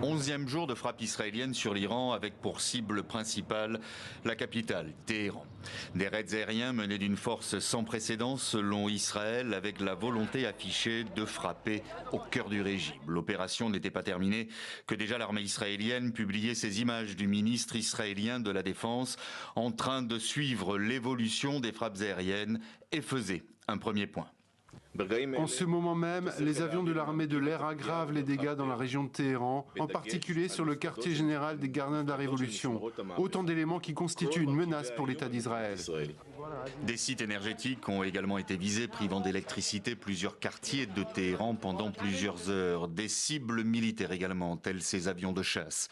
11e jour de frappe israélienne sur l'Iran avec pour cible principale la capitale, Téhéran. Des raids aériens menés d'une force sans précédent selon Israël avec la volonté affichée de frapper au cœur du régime. L'opération n'était pas terminée que déjà l'armée israélienne publiait ces images du ministre israélien de la Défense en train de suivre l'évolution des frappes aériennes et faisait un premier point. En ce moment même, les avions de l'armée de l'air aggravent les dégâts dans la région de Téhéran, en particulier sur le quartier général des gardiens de la Révolution. Autant d'éléments qui constituent une menace pour l'État d'Israël. Des sites énergétiques ont également été visés, privant d'électricité plusieurs quartiers de Téhéran pendant plusieurs heures. Des cibles militaires également, tels ces avions de chasse.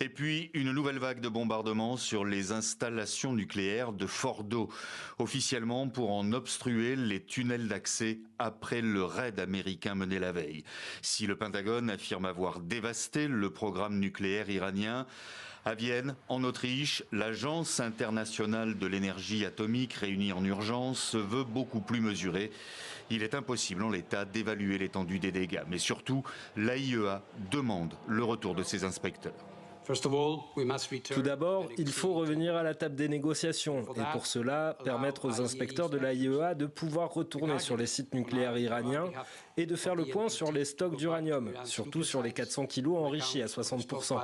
Et puis, une nouvelle vague de bombardements sur les installations nucléaires de Fordo, officiellement pour en obstruer les tunnels d'accès après le raid américain mené la veille. Si le Pentagone affirme avoir dévasté le programme nucléaire iranien, à Vienne, en Autriche, l'Agence internationale de l'énergie atomique réunie en urgence se veut beaucoup plus mesurée. Il est impossible en l'état d'évaluer l'étendue des dégâts. Mais surtout, l'AIEA demande le retour de ses inspecteurs. Tout d'abord, il faut revenir à la table des négociations et pour cela, permettre aux inspecteurs de l'AIEA de pouvoir retourner sur les sites nucléaires iraniens et de faire le point sur les stocks d'uranium, surtout sur les 400 kilos enrichis à 60%.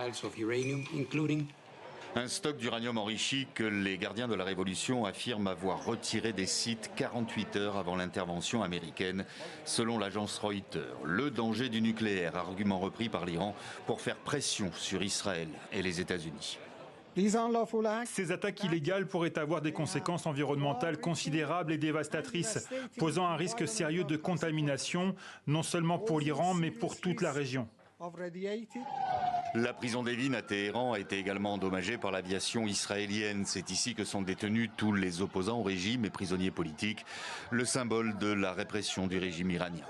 Un stock d'uranium enrichi que les gardiens de la Révolution affirment avoir retiré des sites 48 heures avant l'intervention américaine, selon l'agence Reuters. Le danger du nucléaire, argument repris par l'Iran pour faire pression sur Israël et les États-Unis. Ces attaques illégales pourraient avoir des conséquences environnementales considérables et dévastatrices, posant un risque sérieux de contamination, non seulement pour l'Iran, mais pour toute la région. La prison d'Evin à Téhéran a été également endommagée par l'aviation israélienne. C'est ici que sont détenus tous les opposants au régime et prisonniers politiques, le symbole de la répression du régime iranien.